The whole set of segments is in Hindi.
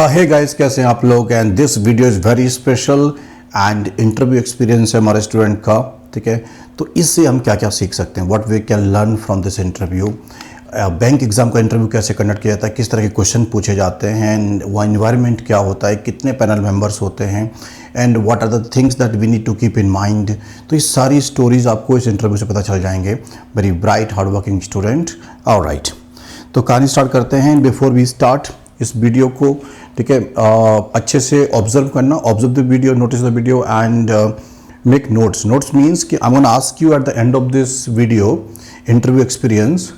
हे गाइस, कैसे हैं आप लोग। And this video is very special and interview experience है हमारे स्टूडेंट का। ठीक है, तो इससे हम क्या क्या सीख सकते हैं, what we can learn from this interview. Bank exam का इंटरव्यू कैसे कंडक्ट किया जाता है, किस तरह के क्वेश्चन पूछे जाते हैं, एंड वो इन्वायरमेंट क्या होता है, कितने पैनल मेंबर्स होते हैं, and what are the things that we need to keep in mind. तो ये सारी स्टोरीज आपको इस इंटरव्यू से पता चल जाएंगे। Very bright hard working student. Alright, तो कहानी स्टार्ट करते हैं। बिफोर वी स्टार्ट इस वीडियो को, ठीक है, अच्छे से ऑब्जर्व करना, observe the video, notice the video and make notes. Notes means कि I am gonna ask you at the end of this video interview experience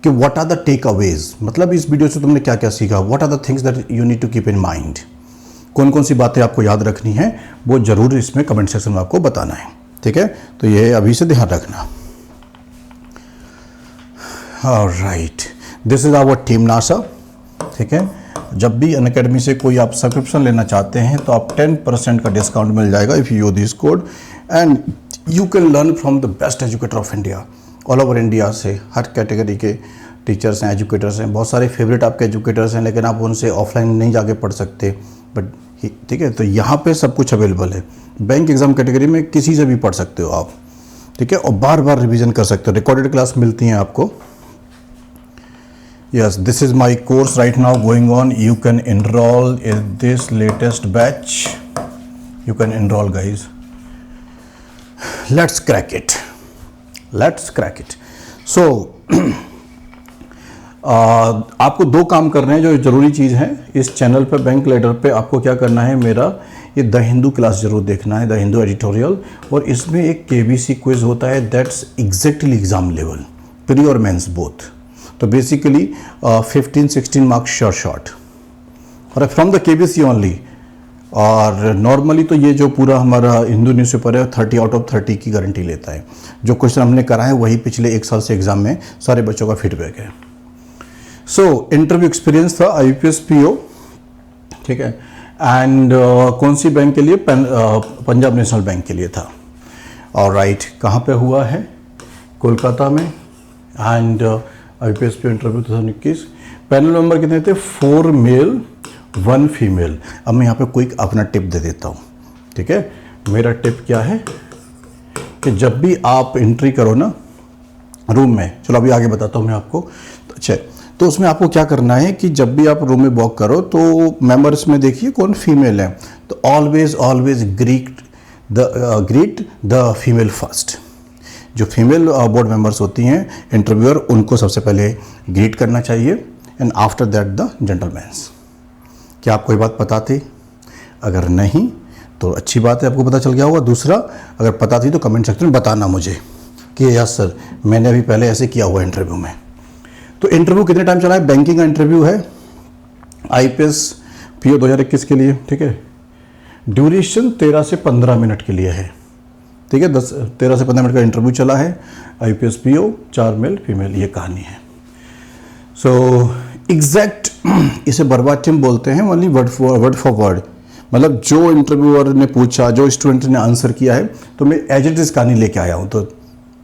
कि what are the takeaways, मतलब इस वीडियो से तुमने क्या क्या सीखा, what are the things that you need to keep in mind. कौन कौन सी बातें आपको याद रखनी है वो जरूर इसमें कमेंट सेक्शन में आपको बताना है। ठीक है, तो ये अभी से ध्यान रखना। Alright, this is our team NASA. ठीक है, जब भी अनअकैडमी से कोई आप सब्सक्रिप्शन लेना चाहते हैं तो आप 10% का डिस्काउंट मिल जाएगा if you use this code, and you can learn from the best educator of India. All over India से हर कैटेगरी के टीचर्स हैं, एजुकेटर्स हैं, बहुत सारे फेवरेट आपके एजुकेटर्स हैं, लेकिन आप उनसे ऑफलाइन नहीं जाके पढ़ सकते, बट ठीक है, तो यहाँ पे सब कुछ अवेलेबल है। बैंक एग्जाम कैटेगरी में किसी से भी पढ़ सकते हो आप। ठीक है, और बार बार रिविजन कर सकते हो। रिकॉर्डेड क्लास मिलती हैं आपको। Yes, this is my course right now going on. You can enroll in this latest batch. You can enroll, guys. Let's crack it. Let's crack it. So, आपको दो काम करने हैं जो ज़रूरी चीज़ है इस चैनल पे, बैंक लेटर पे। आपको क्या करना है, मेरा ये द हिंदू क्लास जरूर देखना है, द हिंदू एडिटोरियल, और इसमें एक केबीसी क्विज होता है that's exactly exam level, pre और मेंस बोथ। तो बेसिकली 15-16 मार्क्स शॉर्ट और फ्रॉम द केबीसी ओनली। और नॉर्मली तो ये जो पूरा हमारा हिंदू न्यूज़पेपर है 30 आउट ऑफ 30 की गारंटी लेता है। जो क्वेश्चन हमने करा है वही पिछले एक साल से एग्जाम में सारे बच्चों का फीडबैक है। सो इंटरव्यू एक्सपीरियंस था IPS PO, ठीक है, एंड कौन सी बैंक के लिए, पंजाब नेशनल बैंक के लिए था। और राइट, कहाँ पे हुआ है, कोलकाता में। And IPS PO interview 2021। Panel member कितने थे, 4 मेल 1 फीमेल। अब मैं यहाँ पे कोई अपना टिप दे देता हूँ। ठीक है, मेरा टिप क्या है कि जब भी आप एंट्री करो ना रूम में, चलो अभी आगे बताता हूँ मैं आपको। अच्छा, तो उसमें आपको क्या करना है कि जब भी आप रूम में वॉक करो तो मेंबर्स में देखिए कौन फीमेल है, तो always greet the female first. जो फीमेल बोर्ड मेंबर्स होती हैं, इंटरव्यूअर, उनको सबसे पहले ग्रीट करना चाहिए, and after that the gentleman's. क्या आपको ये बात पता थी? अगर नहीं तो अच्छी बात है, आपको पता चल गया होगा। दूसरा, अगर पता थी तो कमेंट सेक्शन में बताना मुझे कि यस सर, मैंने अभी पहले ऐसे किया हुआ इंटरव्यू में। तो इंटरव्यू कितने टाइम चला है, बैंकिंग का इंटरव्यू है IPS PO 2021 के लिए। ठीक है, ड्यूरेशन 13 से 15 मिनट के लिए है। ठीक है, 13 से 15 मिनट का इंटरव्यू चला है। IPS PO 4 मेल फीमेल, ये कहानी है। सो एग्जैक्ट, इसे वर्बाटिम बोलते हैं, ओनली वर्ड फॉर वर्ड, मतलब जो इंटरव्यूअर ने पूछा, जो स्टूडेंट ने आंसर किया है, तो मैं एज इट इज कहानी लेके आया हूँ, तो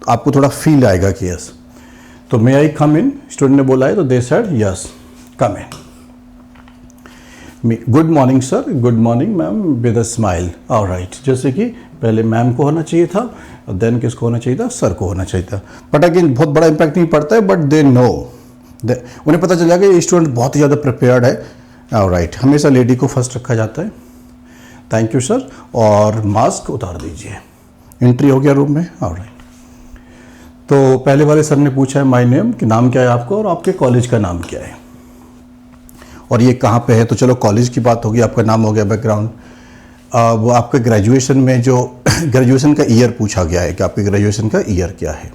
आपको थोड़ा फील आएगा कि यस। तो मे आई कम इन, स्टूडेंट ने बोला है तो they said yes, come in. Good morning sir, good morning ma'am, with a smile. Alright, जैसे कि पहले मैम को होना चाहिए था, देन किसको होना चाहिए था, सर को होना चाहिए था। बट अगेन बहुत बड़ा इंपैक्ट नहीं पड़ता है, बट दे नो, उन्हें पता चल जाएगा ये स्टूडेंट बहुत ही ज़्यादा प्रिपेयर्ड है। ऑलराइट, हमेशा लेडी को फर्स्ट रखा जाता है। थैंक यू सर, और मास्क उतार दीजिए। एंट्री हो गया रूम में। ऑलराइट, तो पहले वाले सर ने पूछा है माय नेम, कि नाम क्या है आपको और आपके कॉलेज का नाम क्या है, और ये कहाँ पे है। तो चलो कॉलेज की बात होगी, आपका नाम हो गया, बैकग्राउंड। वो आपके ग्रेजुएशन में जो ग्रेजुएशन का ईयर पूछा गया है कि आपके ग्रेजुएशन का ईयर क्या है।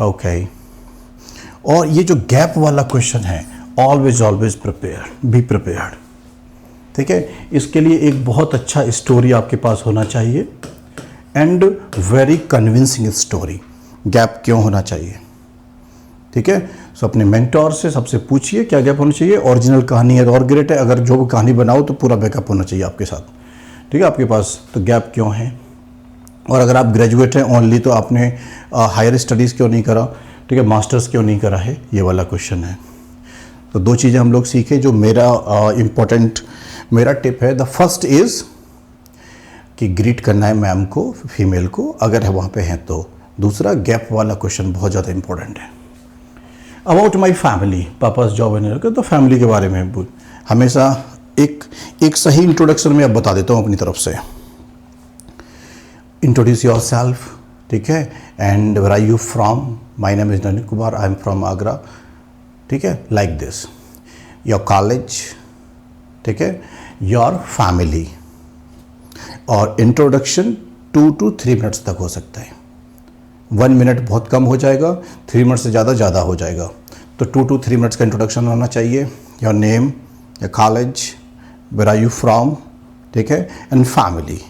ओके, और ये जो गैप वाला क्वेश्चन है, ऑलवेज प्रिपेयर, बी प्रिपेयर्ड। ठीक है, इसके लिए एक बहुत अच्छा स्टोरी आपके पास होना चाहिए, and very convincing story. Gap क्यों होना चाहिए, ठीक है। सो अपने मेंटोर से सबसे पूछिए क्या गैप होना चाहिए। ओरिजिनल कहानी है और ग्रेट है, अगर जो भी कहानी बनाओ तो पूरा बैकअप होना चाहिए आपके साथ, ठीक है, आपके पास। तो गैप क्यों है, और अगर आप ग्रेजुएट हैं ओनली तो आपने हायर स्टडीज़ क्यों नहीं करा, ठीक है, मास्टर्स क्यों नहीं करा है, ये वाला क्वेश्चन है। तो दो चीज़ें हम लोग सीखे जो मेरा इम्पोर्टेंट मेरा टिप है, द फर्स्ट इज़ कि ग्रीट करना है मैम को, फीमेल को, अगर है वहाँ पे हैं तो। दूसरा, गैप वाला क्वेश्चन बहुत ज़्यादा इंपॉर्टेंट है। About my family, papa's job and तो फैमिली के बारे में हमेशा एक सही इंट्रोडक्शन में अब बता देता हूँ अपनी तरफ से। इंट्रोड्यूस योर सेल्फ, ठीक है, and where are you from, my name is Nalin Kumar, I am from Agra, ठीक है, लाइक दिस। योर कॉलेज, ठीक है, योर फैमिली, और इंट्रोडक्शन 2 to 3 मिनट्स तक हो सकता है। 1 मिनट बहुत कम हो जाएगा, 3 मिनट से ज़्यादा हो जाएगा। तो 2 to 3 मिनट्स का इंट्रोडक्शन होना चाहिए। Your name, your college, where are you from, ठीक है, and family.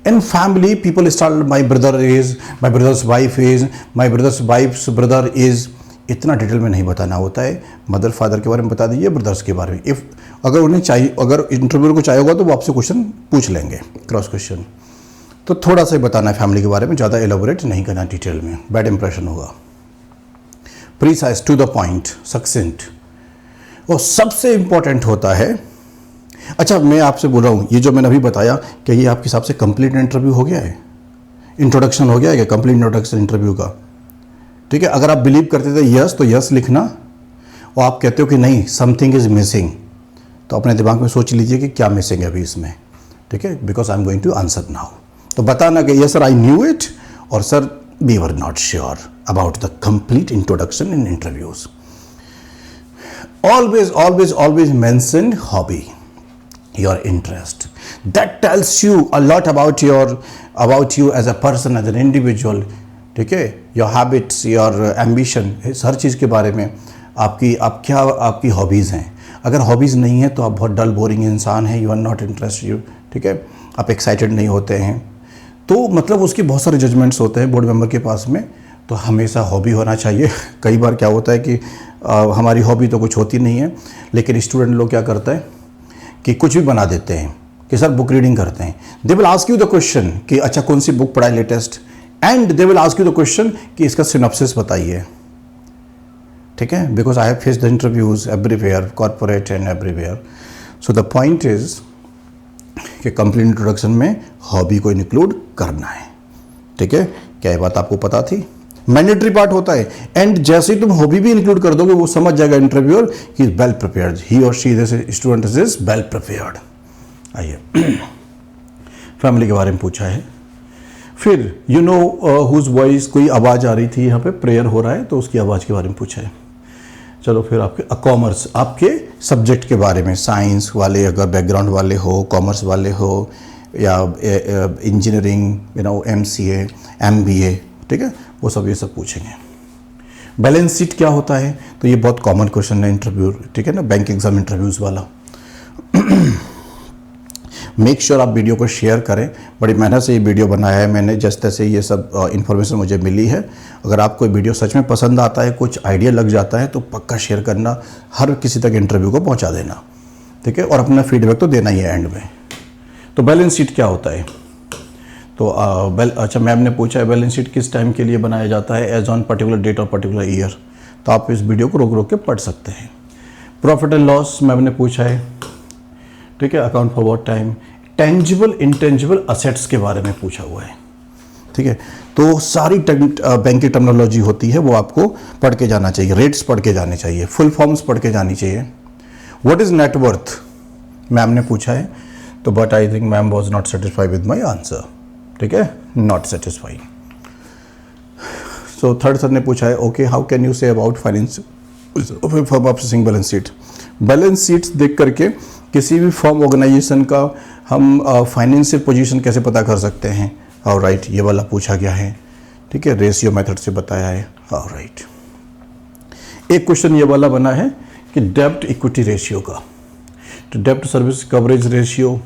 In family people start my brother is, my brother's wife is, my brother's wife's brother is. इतना डिटेल में नहीं बताना होता है। मदर फादर के बारे में बता दीजिए, ब्रदर्स के बारे में। अगर उन्हें चाहिए, अगर इंटरव्यू को चाहिए होगा तो वो आपसे क्वेश्चन पूछ लेंगे, क्रॉस क्वेश्चन। तो थोड़ा सा ही बताना है फैमिली के बारे में, ज़्यादा एलोबोरेट नहीं करना डिटेल में, बैड इंप्रेशन होगा। Precise, to the point, succinct, वो सबसे इंपॉर्टेंट होता है। अच्छा, मैं आपसे बोल रहा हूँ, ये जो मैंने अभी बताया, क्या ये आपके हिसाब से कंप्लीट इंटरव्यू हो गया है? इंट्रोडक्शन हो गया है क्या, कंप्लीट इंट्रोडक्शन इंटरव्यू का? ठीक है, अगर आप बिलीव करते थे यस तो यस लिखना, और आप कहते हो कि नहीं समथिंग इज मिसिंग, तो अपने दिमाग में सोच लीजिए कि क्या मिसिंग है अभी इसमें, ठीक है, because I am going to answer now. तो बताना कि yes sir I knew it, और sir we were not sure about the complete introduction in interviews. Always always always mention hobby, your interest, that tells you a lot about you as a person, as an individual, ठीक है, योर हैबिट्स, योर एम्बिशन, हर चीज़ के बारे में आपकी हॉबीज़ हैं। अगर हॉबीज़ नहीं है तो आप बहुत डल बोरिंग इंसान हैं, यू आर नॉट इंटरेस्टेड, ठीक है, आप एक्साइटेड नहीं होते हैं, तो मतलब उसके बहुत सारे जजमेंट्स होते हैं बोर्ड मेंबर के पास में। तो हमेशा हॉबी होना चाहिए। कई बार क्या होता है कि हमारी हॉबी तो कुछ होती नहीं है, लेकिन स्टूडेंट लोग क्या करते हैं कि कुछ भी बना देते हैं कि सर बुक रीडिंग करते हैं। They will ask you the question कि अच्छा कौन सी बुक पढ़ा है latest, and they will ask you the question कि इसका सिनॉप्सिस बताइए, ठीक है, because I have faced the interviews everywhere, corporate and everywhere. So the point is कि कंप्लीट इंट्रोडक्शन में हॉबी को इंक्लूड करना है, ठीक है। क्या ये बात आपको पता थी? मैंडेटरी पार्ट होता है, एंड जैसे ही तुम हॉबी भी इंक्लूड कर दोगे वो समझ जाएगा इंटरव्यूअर कि इज वेल प्रिपेयर्ड, ही और she this student is well prepared. आइए, फैमिली के बारे में पूछा है। फिर यू नो हुज वॉइस, कोई आवाज़ आ रही थी यहाँ पे, प्रेयर हो रहा है तो उसकी आवाज़ के बारे में पूछा है। चलो फिर आपके कॉमर्स, आपके सब्जेक्ट के बारे में, साइंस वाले अगर बैकग्राउंड वाले हो, कॉमर्स वाले हो, या engineering, you know MCA MBA, ठीक है, वो सब ये सब पूछेंगे। बैलेंस शीट क्या होता है, तो ये बहुत कॉमन क्वेश्चन है इंटरव्यू, ठीक है ना, बैंक एग्जाम इंटरव्यूज़ वाला। मेक श्योर आप वीडियो को शेयर करें, बड़ी मेहनत से ये वीडियो बनाया है मैंने, जिस तरह से ये सब इन्फॉर्मेशन मुझे मिली है। अगर आपको वीडियो सच में पसंद आता है, कुछ आइडिया लग जाता है, तो पक्का शेयर करना, हर किसी तक इंटरव्यू को पहुंचा देना, ठीक है, और अपना फीडबैक तो देना ही है एंड में। तो बैलेंस शीट क्या होता है, तो अच्छा मैम ने पूछा है बैलेंस शीट किस टाइम के लिए बनाया जाता है, एज ऑन पर्टिकुलर डेट और पर्टिकुलर ईयर, तो आप इस वीडियो को रोक रोक के पढ़ सकते हैं। प्रॉफिट एंड लॉस मैम ने पूछा है, ठीक है, account for what time. Tangible intangible assets के बारे में पूछा हुआ है, ठीक है, तो सारी बैंक की टर्मिनोलॉजी होती है वो आपको पढ़ के जाना चाहिए, रेट्स पढ़ के जाने चाहिए, फुल फॉर्म्स पढ़ के जानी चाहिए। व्हाट इज नेटवर्थ मैम ने पूछा है, तो but I think ma'am was not satisfied with my answer, ठीक है, not satisfied. So third sir ने पूछा है, okay how can you say about finance form of balance sheet. Balance sheets देख करके किसी भी फॉर्म ऑर्गेनाइजेशन का हम फाइनेंशियल पोजीशन कैसे पता कर सकते हैं, और राइट ये वाला पूछा गया है, ठीक है, रेशियो मेथड से बताया है, और राइट। एक क्वेश्चन ये वाला बना है कि डेब्ट इक्विटी रेशियो का, तो डेब्ट सर्विस कवरेज रेशियो,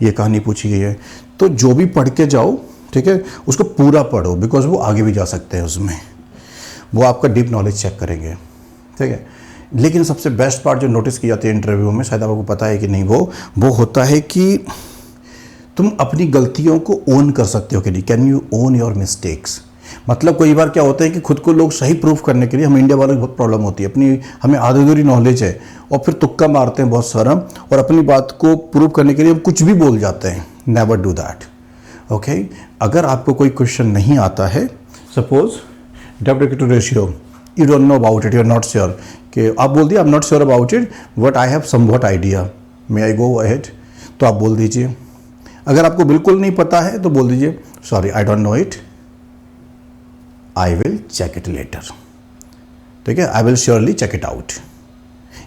ये कहानी पूछी गई है। तो जो भी पढ़ के जाओ, ठीक है, उसको पूरा पढ़ो, बिकॉज वो आगे भी जा सकते हैं उसमें, वो आपका डीप नॉलेज चेक करेंगे, ठीक है। लेकिन सबसे बेस्ट पार्ट जो नोटिस की जाती है इंटरव्यू में, शायद आपको पता है कि नहीं, वो होता है कि तुम अपनी गलतियों को ओन कर सकते हो कि नहीं, can you own your mistakes. मतलब कई बार क्या होता है कि खुद को लोग सही प्रूफ करने के लिए, हम इंडिया वालों की बहुत प्रॉब्लम होती है, अपनी हमें आधी अधूरी नॉलेज है और फिर तुक्का मारते हैं बहुत सारा, और अपनी बात को प्रूव करने के लिए हम कुछ भी बोल जाते हैं। Never do that, okay. अगर आपको कोई क्वेश्चन नहीं आता है, सपोज डेब्ट equity ratio, you don't know about it, you are not sure, कि आप बोल दिए I am not sure about it but I have somewhat idea, may I go ahead, तो आप बोल दीजिए। अगर आपको बिल्कुल नहीं पता है तो बोल दीजिए sorry I don't know it, I will check it later, ठीक है, I will surely check it out,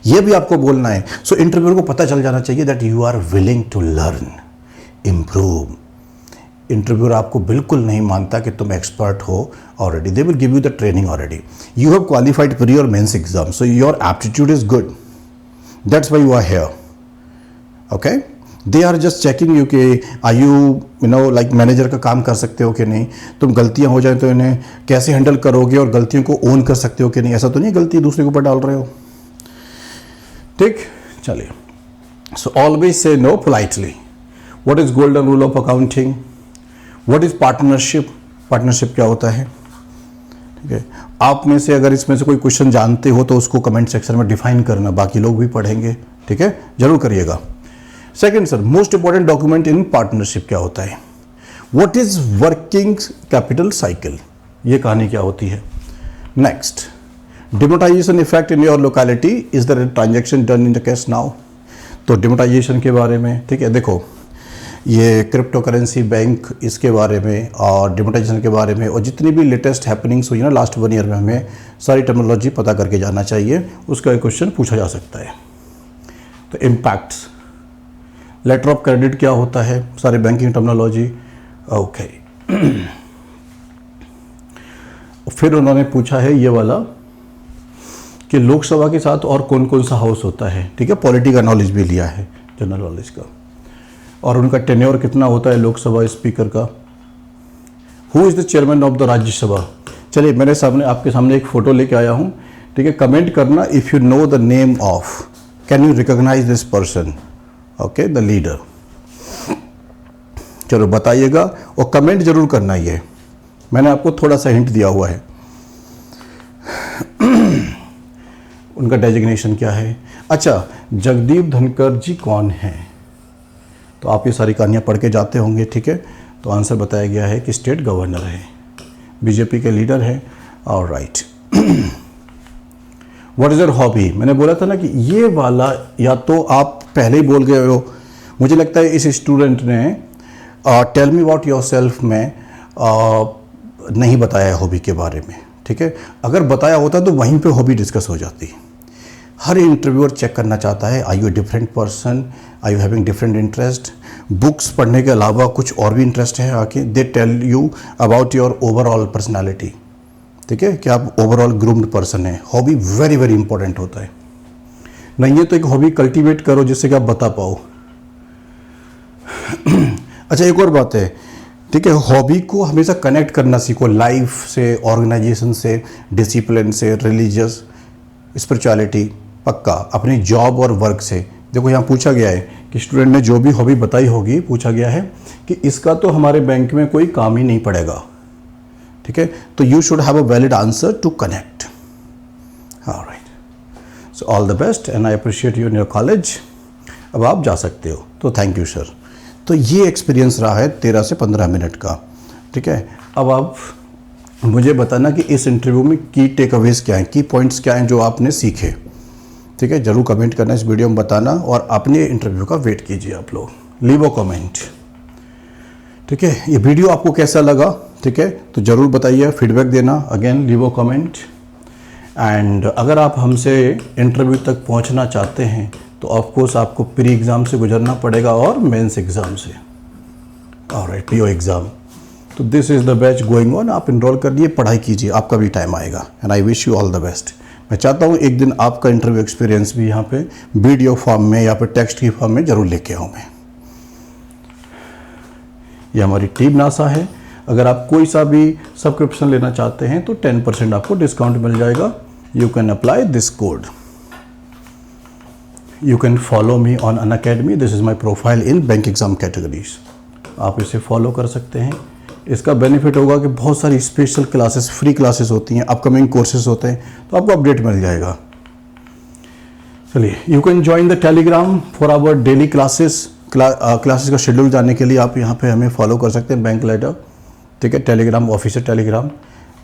ये भी आपको बोलना है। सो इंटरव्यूअर को पता चल जाना चाहिए that you are willing to learn, improve. Interviewer आपको बिल्कुल नहीं मानता कि तुम एक्सपर्ट हो already, they will give you the training already, you have qualified pre और mains exam, so your aptitude is good, that's why you are here, okay. They are just checking you कि are you no like manager का काम कर सकते हो कि नहीं, तुम गलतियां हो जाए तो इन्हें कैसे हैंडल करोगे और गलतियों को ओन कर सकते हो कि नहीं, ऐसा तो नहीं गलती दूसरे के ऊपर डाल रहे हो, ठीक। चलिए, so always say no politely. What is golden rule of accounting, what is partnership, partnership क्या होता है, ठीक है। आप में से अगर इसमें से कोई क्वेश्चन जानते हो तो उसको कमेंट सेक्शन में डिफाइन करना, बाकी लोग भी पढ़ेंगे, ठीक है, जरूर करिएगा। Second sir, most important document in partnership क्या होता है, what is working capital cycle, ये कहानी क्या होती है। Next, demonetisation effect in your locality, is the transaction done in the cash now, तो डिमोटाइजेशन के बारे में, ठीक है। देखो ये क्रिप्टो करेंसी बैंक, इसके बारे में और डिमोटाइजेशन के बारे में और जितनी भी लेटेस्ट हैपनिंग्स हुई ना लास्ट 1 ईयर में, हमें सारी टर्मिनोलॉजी पता करके जाना चाहिए, उसका एक क्वेश्चन पूछा जा सकता है। तो इम्पैक्ट्स, लेटर ऑफ क्रेडिट क्या होता है, सारे बैंकिंग टर्मिनोलॉजी, ओके। फिर उन्होंने पूछा है ये वाला कि लोकसभा के साथ और कौन कौन सा हाउस होता है, ठीक है, पॉलिटी का नॉलेज भी लिया है, जनरल नॉलेज का, और उनका टेन्योर कितना होता है लोकसभा स्पीकर का। Who is the chairman of the Rajya Sabha. चलिए मेरे सामने, आपके सामने एक फ़ोटो लेके आया हूँ, ठीक है, कमेंट करना if you know the name of, can you recognise this person, okay, the leader. चलो बताइएगा और कमेंट जरूर करना, ये मैंने आपको थोड़ा सा हिंट दिया हुआ है। उनका डेजिग्नेशन क्या है। अच्छा, जगदीप धनखड़ जी कौन हैं, तो आप ये सारी कहानियाँ पढ़ के जाते होंगे, ठीक है। तो आंसर बताया गया है कि स्टेट गवर्नर है, बीजेपी के लीडर हैं, और right. What is your hobby, मैंने बोला था ना कि ये वाला या तो आप पहले ही बोल गए हो, मुझे लगता है इस स्टूडेंट ने टेल मी व्हाट योरसेल्फ में नहीं बताया है हॉबी के बारे में, ठीक है। अगर बताया होता तो वहीं पे हॉबी डिस्कस हो जाती। हर इंटरव्यूअर चेक करना चाहता है, are you a different person, are you having different interest, books पढ़ने के अलावा कुछ और भी इंटरेस्ट है आके, they tell you about your overall personality, ठीक है, कि आप ओवरऑल ग्रूम्ड पर्सन है। हॉबी वेरी वेरी इंपॉर्टेंट होता है, नहीं है तो एक हॉबी कल्टीवेट करो जिससे कि आप बता पाओ। अच्छा, एक और बात है, ठीक है, हॉबी को हमेशा कनेक्ट करना सीखो लाइफ से, ऑर्गेनाइजेशन से, डिसिप्लिन से, रिलीजियस, स्पिरिचुअलिटी, पक्का अपनी जॉब और वर्क से। देखो यहाँ पूछा गया है कि स्टूडेंट ने जो भी हॉबी बताई होगी, पूछा गया है कि इसका तो हमारे बैंक में कोई काम ही नहीं पड़ेगा, ठीक है, तो you should have a valid answer to connect. Alright, so all the best and I appreciate you in your college. अब आप जा सकते हो, तो थैंक यू सर। तो ये एक्सपीरियंस रहा है 13 से 15 मिनट का, ठीक है। अब आप मुझे बताना कि इस इंटरव्यू में की टेक अवेज क्या हैं, की पॉइंट्स क्या हैं जो आपने सीखे, ठीक है, जरूर कमेंट करना, इस वीडियो में बताना, और अपने इंटरव्यू का वेट कीजिए आप लोग, लीव अ कमेंट, ठीक है। ये वीडियो आपको कैसा लगा, ठीक है, तो ज़रूर बताइए, फीडबैक देना, again leave a comment. And अगर आप हमसे इंटरव्यू तक पहुंचना चाहते हैं तो ऑफकोर्स आपको प्री एग्ज़ाम से गुजरना पड़ेगा और मेंस एग्ज़ाम से, ऑलराइट, पीओ एग्ज़ाम। तो this is the batch going on, आप इनरोल करिए, पढ़ाई कीजिए, आपका भी टाइम आएगा, and I wish you all the best. मैं चाहता हूँ एक दिन आपका इंटरव्यू एक्सपीरियंस भी यहाँ पे वीडियो फॉर्म में या फिर टेक्स्ट की फॉर्म में ज़रूर लेके आऊँ मैं। ये हमारी टीम नासा है, अगर आप कोई सा भी सब्सक्रिप्शन लेना चाहते हैं तो 10% आपको डिस्काउंट मिल जाएगा। You can apply this code. You can follow me on Unacademy. This is my profile in bank exam categories. आप इसे फॉलो कर सकते हैं, इसका बेनिफिट होगा कि बहुत सारी स्पेशल क्लासेस, फ्री क्लासेस होती हैं, अपकमिंग कोर्सेज होते हैं, तो आपको अपडेट मिल जाएगा। चलिए, you can join the Telegram for our daily classes. Classes का शेड्यूल जानने के लिए आप यहाँ पे हमें फॉलो कर सकते हैं, बैंक लेटर, ठीक है, Telegram, official Telegram.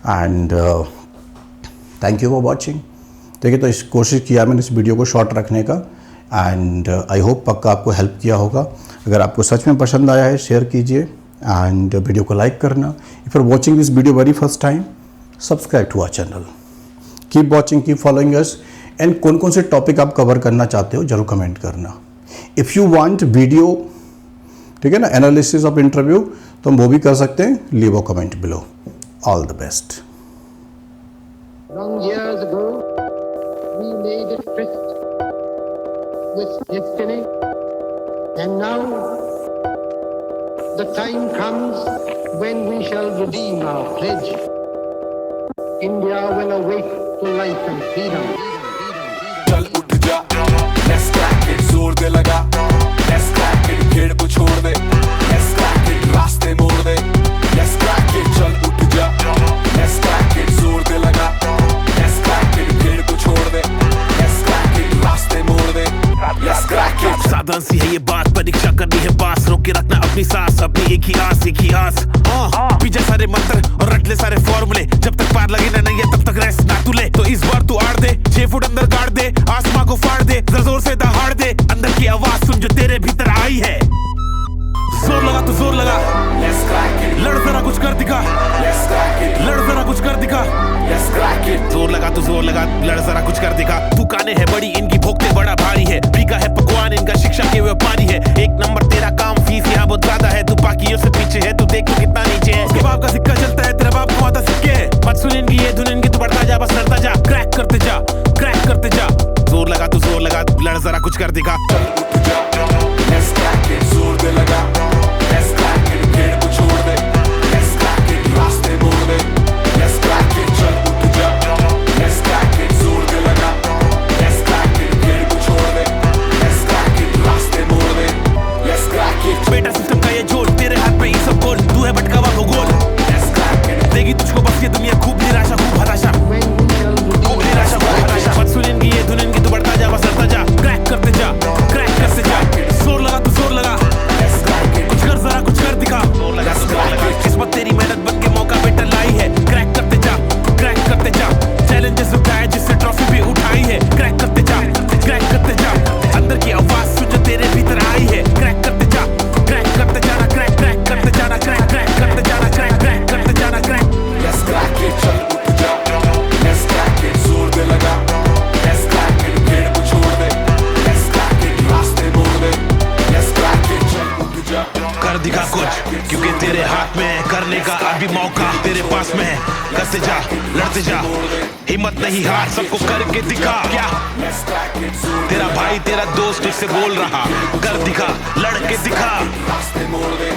And thank you for watching. ठीक है, तो इस कोशिश किया मैंने इस वीडियो को शॉर्ट रखने का, एंड आई होप पक्का आपको हेल्प किया होगा। अगर आपको सच में पसंद आया है, शेयर कीजिए एंड वीडियो को लाइक करना। If you are watching this video very first time, subscribe to our channel. Keep watching, keep following us. And कौन कौन से टॉपिक आप कवर करना चाहते हो जरूर कमेंट करना। इफ़ यू वांट वीडियो, ठीक है ना, एनालिसिस ऑफ इंटरव्यू, तो हम वो भी कर सकते हैं। Leave a comment below. All the best. Long years ago, we made a tryst with destiny, and now the time comes when we shall redeem our pledge. India will awake to life and freedom. चल उठ जा, let's crack it, जोर दे लगा, let's crack it, भीड़ को छोड़ दे, let's crack it, रास्ते मोड़ दे, let's crack it, चल उठ जा, let's crack it, जोर दे लगा, let's crack it, भीड़ को छोड़ दे, let's crack it, रास्ते मोड़ दे, let's crack it। साधारण सी है ये बात, परीक्षा करनी है पास, रोके रखना अपनी सांस, अपनी एक ही आस, एक ही आस। पीछे सारे मंत्र और रट ले सारे फॉर्मूले, जब तक पार लगे ना नहीं है तब तक रेस्ट ना तू ले। तो इस बार तू आड़ दे, 6 फुट अंदर गाड़ दे, आसमां को फाड़ दे, जरा जोर से दहाड़ दे, अंदर की आवाज सुन जो तेरे भीतर आई है। जोर लगा तो जोर लगा, let's crack it, लड़ जरा कुछ कर दिखा, let's crack it, लड़ जरा कुछ कर दिखा, let's crack it। जोर लगा तो जोर लगा, लड़ जरा कुछ कर दिखा। दुकानें है बड़ी, इनकी भोगते बड़ा भारी है, बिका है पकवान इनका, शिक्षा के व्यापारी है। एक नंबर तेरा काम, फीस यहाँ बहुत ज्यादा है, तू बाकियों से पीछे है, तू देख तो कितना नीचे है। उसके बाप का सिक्का चलता है, तेरा बाप कमाता सिक्के है। मत सुन इनकी ये धुन इनकी, तू बढ़ता जा, बस लड़ता जा, क्रैक करते जा, क्रैक करते जा। जोर लगा तो जोर लगा, लड़ जरा कुछ कर दिखा। Let's crack it, जोर दे लगा, let's crack it, भीड़ को छोड़ दे, let's crack it, रास्ते मोड़ दे, let's crack it, चल उठ जा, let's crack it, जोर दे लगा, let's crack it, भीड़ को छोड़ दे, let's crack it, रास्ते मोड़ दे, let's crack it। बेटा सिस्टम का ये जोड़, तेरे हाथ पे ये सब गोल, तू है भटका हुआ भूगोल। Let's crack it, देगी तुझको बस ये दुनिया, खूब निराशा, खूब हताशा, When we shall खूब redeem निराशा, खूब हताशा। मत सुन इनकी ये धुन इनकी, तू बढ़ता जा, बस लड़ता जा, क्रैक करते जा, क्रैक करते जा। जोर लगा तो जोर लगा, let's crack it, कुछ कर जरा कुछ कर दिखा। जोर लगा तो जोर लगा, किस्मत तेरी मेहनत बन के मौका बेटा लाई है, क्रैक करते जा, क्रैक करते जा। चैलेंजेस उठाए जिससे ट्रॉफी भी उठाई है, क्रैक करते जा, क्रैक करते जा। अंदर की आवाज सुन जो तेरे भीतर आई है, क्रैक करते जा, क्रैक करते जाना, क्रैक क्रैक करते जाना, क्रैक क्रैक करते जाना, क्रैक क्रैक करते जाना, क्रैक। let's crack it, चल उठ जा, let's crack it, जोर दे लगा, let's crack it, भीड़ को छोड़ दे, let's crack it, रास्ते मोड़ दे, let's crack it, चल उठ जा, कर दिखा कुछ, क्योंकि तेरे हाथ में है करने का अभी मौका, तेरे पास में है, करते जा, लड़ते जा, हिम्मत नहीं हार, सबको करके दिखा। क्या let's crack it, जोर तेरा भाई तेरा दोस्त तुझसे बोल रहा, कर दिखा, लड़ के दिखा। रास्ते मोड़ दे,